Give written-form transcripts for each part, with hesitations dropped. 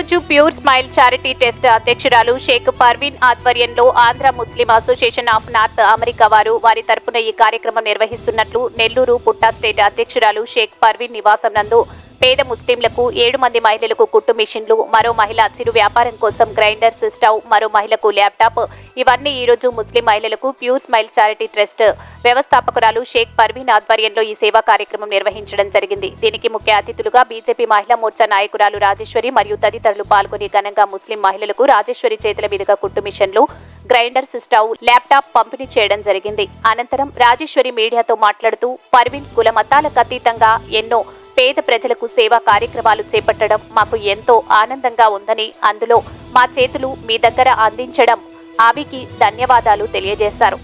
ఈరోజు pure smile charity trust అధ్యక్షురాలు షేక్ పర్వీన్ ఆధ్వర్యంలో ఆంధ్ర ముస్లిం అసోసియేషన్ ఆఫ్ నార్త్ అమెరికా వారి తరపున ఈ కార్యక్రమం నిర్వహిస్తున్నట్లు నెల్లూరు పుట్టా స్టేట్ అధ్యక్షురాలు షేక్ పర్వీన్ నివాసం నందు పేద ముస్లింలకు 7 మంది మహిళలకు కుట్టు మిషన్లు, మరో మహిళ చిరు వ్యాపారం కోసం గ్రైండర్స్, స్టవ్, మరో మహిళకు ల్యాప్టాప్ ఇవన్నీ ఈ రోజు ముస్లిం మహిళలకు ప్యూర్ స్మైల్ చారిటీ ట్రస్ట్ వ్యవస్థాపకురాలు షేక్ పర్వీన్ ఆధ్వర్యంలో ఈ సేవా కార్యక్రమం నిర్వహించడం జరిగింది. దీనికి ముఖ్య అతిథులుగా బీజేపీ మహిళా మోర్చా నాయకురాలు రాజేశ్వరి మరియు తదితరులు పాల్గొని ఘనంగా ముస్లిం మహిళలకు రాజేశ్వరి చేతుల మీదుగా కుట్టు మిషన్లు, గ్రైండర్స్, స్టవ్, ల్యాప్టాప్ పంపిణీ చేయడం జరిగింది. అనంతరం రాజేశ్వరి మీడియాతో మాట్లాడుతూ పర్వీన్ కుల మతాలకు అతీతంగా ఎన్నో పేద ప్రజలకు సేవా కార్యక్రమాలు చేపట్టడం మాకు ఎంతో ఆనందంగా ఉందని, అందులో మా చేతులు మీ దగ్గర అందించడం ఆవికి ధన్యవాదాలు తెలియజేశారు.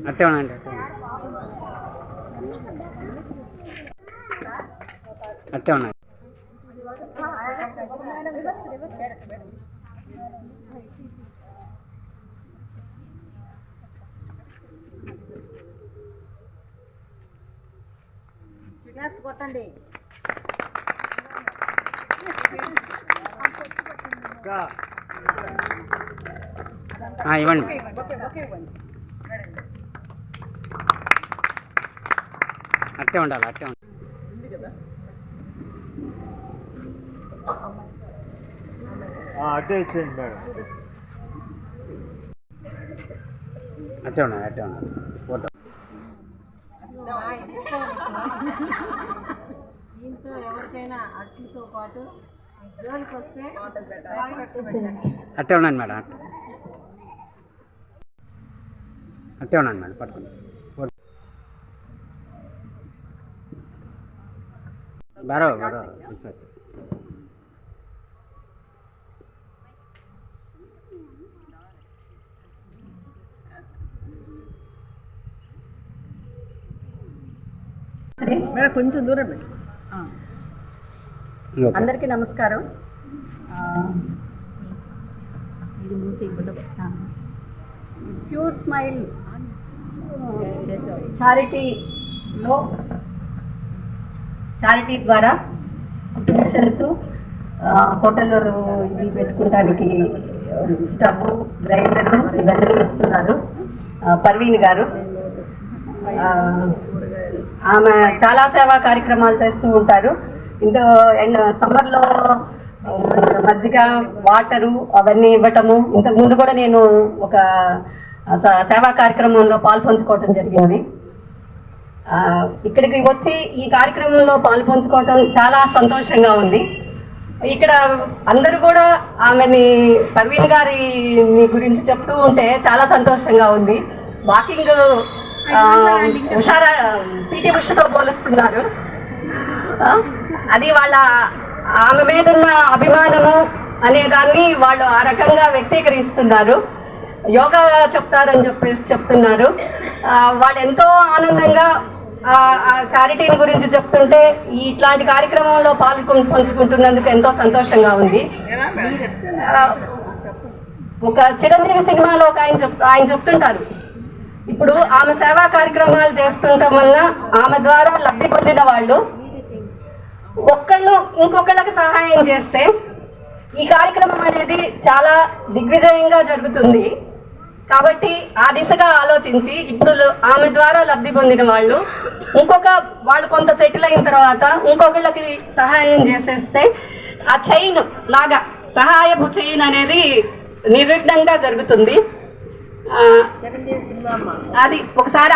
అట్టే ఉన్నాయి. కొట్టండి. ఇవ్వండి. అట్టే ఉండాలి, అట్టే ఉండాలి. అట్టే ఇచ్చేయండి మేడం. అట్టే ఉండాలి, అట్టే ఉండాలి. ఫోటో దీంతో ఎవరికైనా అట్లతో పాటు జోలికి వస్తే అట్టే ఉండండి మేడం. అట్టే ఉండండి మేడం. పట్టుకోండి. బరో తీసుకొచ్చి కొంచెం దూరం. అందరికీ నమస్కారం. ఇది ప్యూర్ స్మైల్ చారిటీ ద్వారా మిషన్స్, హోటల్లో ఇది పెట్టుకోవడానికి స్టవ్, గ్రైండర్ ఇవన్నీ ఇస్తున్నారు పర్వీన్ గారు. ఆమె చాలా సేవా కార్యక్రమాలు చేస్తూ ఉంటారు. సమ్మర్లో మజ్జిగ, వాటరు అవన్నీ ఇవ్వటము. ఇంతకుముందు కూడా నేను ఒక సేవా కార్యక్రమంలో పాల్పంచుకోవటం జరిగింది. ఇక్కడికి వచ్చి ఈ కార్యక్రమంలో పాల్పంచుకోవటం చాలా సంతోషంగా ఉంది. ఇక్కడ అందరూ కూడా ఆమెని పర్వీన్ గారి గురించి చెప్తూ ఉంటే చాలా సంతోషంగా ఉంది. వాకింగ్ పీటీ ఉషతో పోలుస్తున్నారు. అది ఆమె మీద ఉన్న అభిమానము అనే దాన్ని వాళ్ళు ఆ రకంగా వ్యక్తీకరిస్తున్నారు. యోగా చెప్తారని చెప్తున్నారు. వాళ్ళు ఎంతో ఆనందంగా ఆ చారిటీని గురించి చెప్తుంటే ఇట్లాంటి కార్యక్రమంలో పంచుకుంటున్నందుకు ఎంతో సంతోషంగా ఉంది. ఒక చిరంజీవి సినిమాలో ఒక ఆయన చెప్తుంటారు, ఇప్పుడు ఆమె సేవా కార్యక్రమాలు చేస్తుండటం వల్ల ఆమె ద్వారా లబ్ధి పొందిన వాళ్ళు ఒక్కళ్ళు ఇంకొకళ్ళకి సహాయం చేస్తే ఈ కార్యక్రమం అనేది చాలా దిగ్విజయంగా జరుగుతుంది. కాబట్టి ఆ దిశగా ఆలోచించి ఇప్పుడు ఆమె ద్వారా లబ్ధి పొందిన వాళ్ళు వాళ్ళు కొంత సెటిల్ అయిన తర్వాత ఇంకొకళ్ళకి సహాయం చేసేస్తే ఆ చైన్ లాగా సహాయపు చైన్ అనేది నిర్విఘ్నంగా జరుగుతుంది. అది ఒకసారి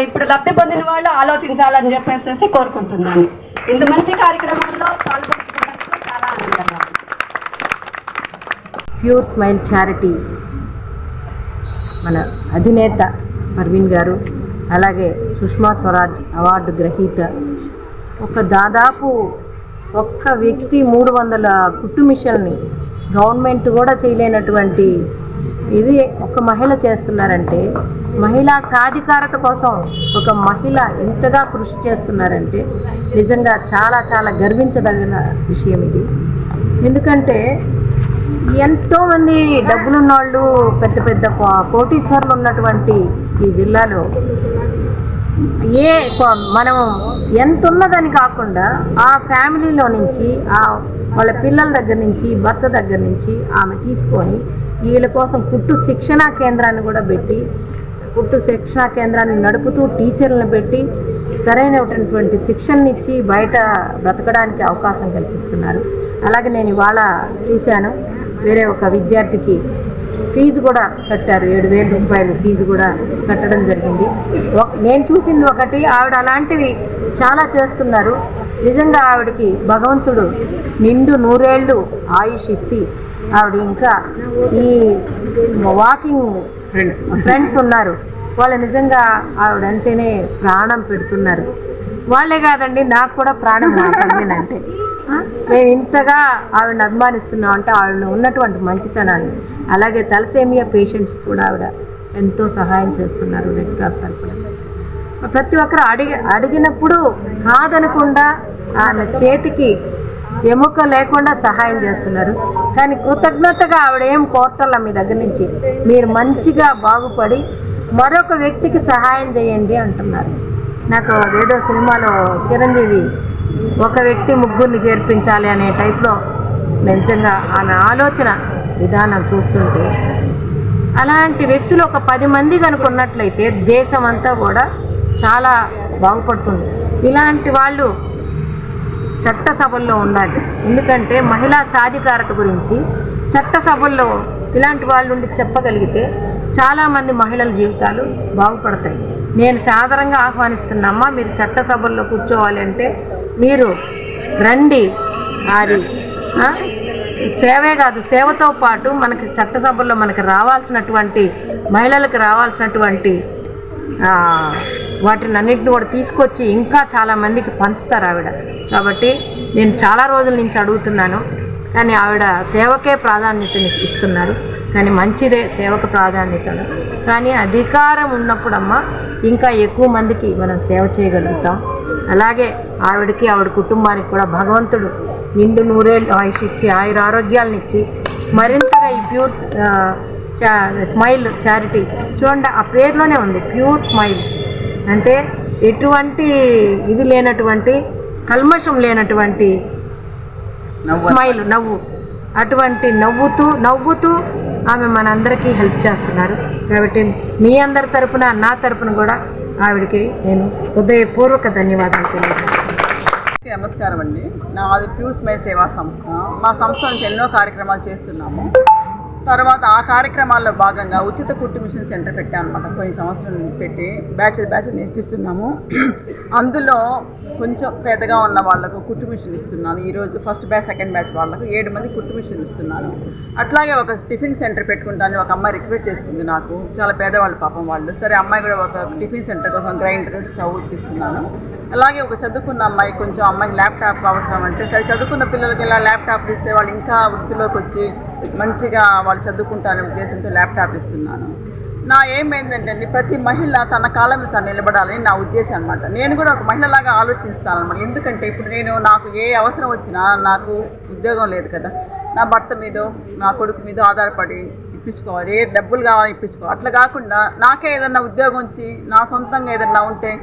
ఇప్పుడు లబ్ధి పొందిన వాళ్ళు ఆలోచించాలని చెప్పేసి కోరుకుంటున్నాను. ఇంత మంచి కార్యక్రమంలో పాల్గొనడానికి చాలా ఆనందంగా. ప్యూర్ స్మైల్ చారిటీ మన అధినేత పర్వీన్ గారు, అలాగే సుష్మా స్వరాజ్ అవార్డు గ్రహీత, దాదాపు ఒక్క వ్యక్తి 300 కుట్టు మిషన్ని గవర్నమెంట్ కూడా చేయలేనటువంటి ఇది ఒక మహిళ చేస్తున్నారంటే, మహిళా సాధికారత కోసం ఒక మహిళ ఇంతగా కృషి చేస్తున్నారంటే నిజంగా చాలా చాలా గర్వించదగిన విషయం ఇది. ఎందుకంటే ఎంతోమంది డబ్బులున్న వాళ్ళు, పెద్ద పెద్ద కోటీశ్వరులు ఉన్నటువంటి ఈ జిల్లాలో మనం ఎంత ఉన్నదని కాకుండా ఆ ఫ్యామిలీలో నుంచి, వాళ్ళ పిల్లల దగ్గర నుంచి, భర్త దగ్గర నుంచి ఆమె తీసుకొని వీళ్ళ కోసం కుట్టు శిక్షణా కేంద్రాన్ని కూడా పెట్టి, కుట్టు శిక్షణా కేంద్రాన్ని నడుపుతూ టీచర్లను పెట్టి సరైనటువంటి శిక్షణ ఇచ్చి బయట బ్రతకడానికి అవకాశం కల్పిస్తున్నారు. అలాగే నేను ఇవాళ చూశాను, వేరే ఒక విద్యార్థికి ఫీజు కూడా కట్టారు, 7,000 రూపాయలు ఫీజు కూడా కట్టడం జరిగింది. నేను చూసింది ఒకటి, ఆవిడ అలాంటివి చాలా చేస్తున్నారు. నిజంగా ఆవిడకి భగవంతుడు నిండు 100 ఏళ్ళు ఆయుష్ ఇచ్చి, ఆవిడ ఇంకా ఈ వాకింగ్ ఫ్రెండ్స్ ఉన్నారు, వాళ్ళు నిజంగా ఆవిడంటేనే ప్రాణం పెడుతున్నారు. వాళ్ళే కాదండి, నాకు కూడా ప్రాణం మాట్లాడేనంటే. మేము ఇంతగా ఆవిడని అభిమానిస్తున్నాం అంటే ఆవిడలో ఉన్నటువంటి మంచితనాన్ని. అలాగే తలసేమియా పేషెంట్స్ కూడా ఆవిడ ఎంతో సహాయం చేస్తున్నారు రెడ్ క్రాస్ తరఫున. ప్రతి ఒక్కరు అడిగినప్పుడు కాదనకుండా ఆమె చేతికి ఎముక లేకుండా సహాయం చేస్తున్నారు. కానీ కృతజ్ఞతగా ఆవిడ ఏం కోరటల్లా మీ దగ్గర నుంచి, మీరు మంచిగా బాగుపడి మరొక వ్యక్తికి సహాయం చేయండి అంటున్నారు. నాకు అదేదో సినిమాలో చిరంజీవి ఒక వ్యక్తి ముగ్గురిని చేర్పించాలి అనే టైప్లో నిజంగా ఆమె ఆలోచన విధానం చూస్తుంటే, అలాంటి వ్యక్తులు ఒక 10 మంది కనుకున్నట్లయితే దేశం అంతా కూడా చాలా బాగుపడుతుంది. ఇలాంటి వాళ్ళు చట్టసభల్లో ఉండాలి. ఎందుకంటే మహిళా సాధికారత గురించి చట్టసభల్లో ఇలాంటి వాళ్ళు ఉండి చెప్పగలిగితే చాలామంది మహిళల జీవితాలు బాగుపడతాయి. నేను సాధారణంగా ఆహ్వానిస్తున్నామ్మా, మీరు చట్టసభల్లో కూర్చోవాలి అంటే మీరు రండి. అది సేవే కాదు, సేవతో పాటు మనకి చట్టసభల్లో మనకి రావాల్సినటువంటి, మహిళలకు రావాల్సినటువంటి వాటిని అన్నింటిని కూడా తీసుకొచ్చి ఇంకా చాలామందికి పంచుతారు ఆవిడ. కాబట్టి నేను చాలా రోజుల నుంచి అడుగుతున్నాను, కానీ ఆవిడ సేవకే ప్రాధాన్యతని ఇస్తున్నారు. కానీ మంచిదే సేవకు ప్రాధాన్యతను, కానీ అధికారం ఉన్నప్పుడమ్మా ఇంకా ఎక్కువ మందికి మనం సేవ చేయగలుగుతాం. అలాగే ఆవిడకి, ఆవిడ కుటుంబానికి కూడా భగవంతుడు నిండు 100 ఏళ్ళు ఆయుష్ ఇచ్చి, ఆయుర ఆరోగ్యాలను ఇచ్చి మరింతగా ఈ ప్యూర్ స్మైల్ చారిటీ చూడండి, ఆ పేరులోనే ఉంది ప్యూర్ స్మైల్. అంటే ఎటువంటి ఇది లేనటువంటి, కల్మషం లేనటువంటి స్మైల్, నవ్వు. అటువంటి నవ్వుతూ ఆమె మనందరికీ హెల్ప్ చేస్తున్నారు. కాబట్టి మీ అందరి తరపున, నా తరపున కూడా ఆవిడకి నేను హృదయపూర్వక ధన్యవాదాలు తెలియజేస్తాను. నమస్కారం అండి. నాది ప్యూర్ స్మైల్ సేవా సంస్థ. మా సంస్థ నుంచి ఎన్నో కార్యక్రమాలు చేస్తున్నాము. తర్వాత ఆ కార్యక్రమాల్లో భాగంగా ఉచిత కుట్టు మిషన్ సెంటర్ పెట్టామన్నమాట. పోయిన సంవత్సరం నుంచి పెట్టి బ్యాచ్ నేర్పిస్తున్నాము. అందులో కొంచెం పెద్దగా ఉన్న వాళ్ళకు కుట్టు మిషన్ ఇస్తున్నాను. ఈరోజు ఫస్ట్ బ్యాచ్, సెకండ్ బ్యాచ్ వాళ్ళకు 7 మంది కుట్టు మిషన్ ఇస్తున్నాను. అట్లాగే ఒక టిఫిన్ సెంటర్ పెట్టుకుంటాను ఒక అమ్మాయి రిక్వెస్ట్ చేసుకుంది నాకు, చాలా పేదవాళ్ళు పాపం వాళ్ళు. సరే అమ్మాయి కూడా ఒక టిఫిన్ సెంటర్ కోసం గ్రైండర్, స్టవ్ ఇప్పిస్తున్నాను. అలాగే ఒక చదువుకున్న అమ్మాయి, కొంచెం అమ్మాయికి ల్యాప్టాప్ అవసరం అంటే, సరే చదువుకున్న పిల్లలకి ఇలా ల్యాప్టాప్ ఇస్తే వాళ్ళు ఇంకా వృత్తిలోకి వచ్చి మంచిగా వాళ్ళు చదువుకుంటారనే ఉద్దేశంతో ల్యాప్టాప్ ఇస్తున్నాను. నా ఏమైందంటే అండి, ప్రతి మహిళ తన కాలం మీద తను నిలబడాలని నా ఉద్దేశం అనమాట. నేను కూడా ఒక మహిళలాగా ఆలోచిస్తాను అనమాట. ఎందుకంటే ఇప్పుడు నాకు ఏ అవసరం వచ్చినా, నాకు ఉద్యోగం లేదు కదా, నా భర్త మీదో నా కొడుకు మీదో ఆధారపడి ఇప్పించుకోవాలి, ఏ డబ్బులు కావాలని ఇప్పించుకోవాలి. అట్లా కాకుండా నాకే ఏదన్నా ఉద్యోగం వచ్చి నా సొంతంగా ఏదన్నా ఉంటే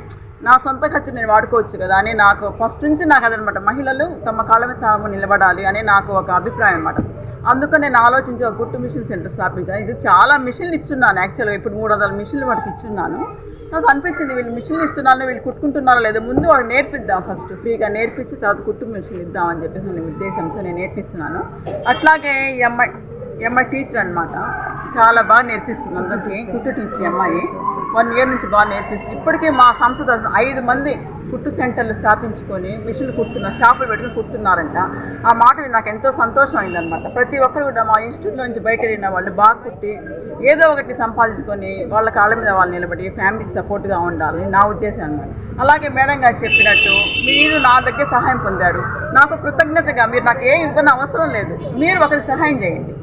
నా సొంత ఖర్చు నేను వాడుకోవచ్చు కదా అని నాకు ఫస్ట్ నుంచి నాకు అదనమాట. మహిళలు తమ కాళ్ళ మీద తాము నిలబడాలి అని నాకు ఒక అభిప్రాయం అనమాట. అందుకని నేను ఆలోచించి ఒక కుట్టు మిషన్ సెంటర్ స్థాపించాను. ఇది చాలా మిషన్లు ఇచ్చున్నాను, యాక్చువల్గా ఇప్పుడు 300 మిషన్లు వాటికి ఇచ్చున్నాను. నాకు అనిపించింది వీళ్ళు మిషన్లు ఇస్తున్నాను, వీళ్ళు కుట్టుకుంటున్నారో లేదో, ముందు వాళ్ళు నేర్పిద్దాం, ఫస్ట్ ఫ్రీగా నేర్పించి తర్వాత కుట్టు మిషన్లు ఇద్దామని చెప్పేసి నేను ఉద్దేశంతో నేను నేర్పిస్తున్నాను. అట్లాగే ఈ అమ్మాయి టీచర్ అనమాట, చాలా బాగా నేర్పిస్తుంది అందరికీ. కుట్టు టీచర్ అమ్మాయి 1 ఇయర్ నుంచి బాగా నేర్పిస్తుంది. ఇప్పటికే మా సంస్థ తరఫున 5 మంది కుట్టు సెంటర్లు స్థాపించుకొని మిషన్లు కుడుతున్నారు, షాపులు పెట్టుకుని కుడుతున్నారంట. ఆ మాట నాకు ఎంతో సంతోషం అయిందనమాట. ప్రతి ఒక్కరు కూడా మా ఇన్స్టిట్యూట్లో నుంచి బయట వెళ్ళిన వాళ్ళు బాగా కుట్టి ఏదో ఒకటి సంపాదించుకొని వాళ్ళ కాళ్ళ మీద వాళ్ళు నిలబడి ఫ్యామిలీకి సపోర్ట్గా ఉండాలని నా ఉద్దేశం అనమాట. అలాగే మేడం గారు చెప్పినట్టు మీరు నా దగ్గర సహాయం పొందారు, నాకు కృతజ్ఞతగా మీరు నాకు ఏ ఇవ్వని అవసరం లేదు, మీరు ఒకరికి సహాయం చేయండి.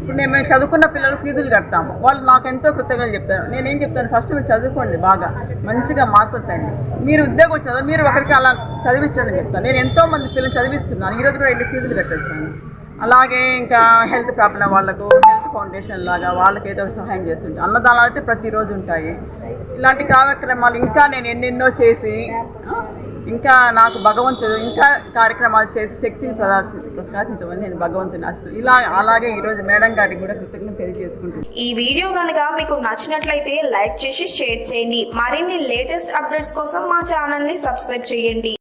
ఇప్పుడు మేము చదువుకున్న పిల్లలు ఫీజులు కడతాము, వాళ్ళు నాకు ఎంతో కృతజ్ఞతలు చెప్తారు. నేనేం చెప్తాను, ఫస్ట్ మీరు చదువుకోండి, బాగా మంచిగా మార్పుతండి, మీరు ఉద్యోగం వచ్చిన మీరు ఒకరికి అలా చదివించండి చెప్తాను. నేను ఎంతోమంది పిల్లలు చదివిస్తున్నాను, ఈరోజు కూడా వెళ్ళి ఫీజులు కట్టొచ్చాను. అలాగే ఇంకా హెల్త్ ప్రాబ్లం వాళ్ళకు హెల్త్ ఫౌండేషన్ లాగా వాళ్ళకి ఏదో ఒక సహాయం చేస్తుంటాయి. అన్నదానాలు అయితే ప్రతిరోజు ఉంటాయి. ఇలాంటి కార్యక్రమాలు ఇంకా నేను ఎన్నెన్నో చేసి ఇంకా నాకు భగవంతుడు ఇంకా కార్యక్రమాలు చేసి శక్తిని ప్రకాశించమని నేను భగవంతుని ఆశిస్తున్నాను. అలాగే ఈరోజు మేడం గారికి కూడా కృతజ్ఞతలు తెలియజేసుకుంటున్నాను. ఈ వీడియో కనుక మీకు నచ్చినట్లయితే లైక్ చేసి షేర్ చేయండి. మరిన్ని లేటెస్ట్ అప్డేట్స్ కోసం మా ఛానల్ ని సబ్స్క్రైబ్ చేయండి.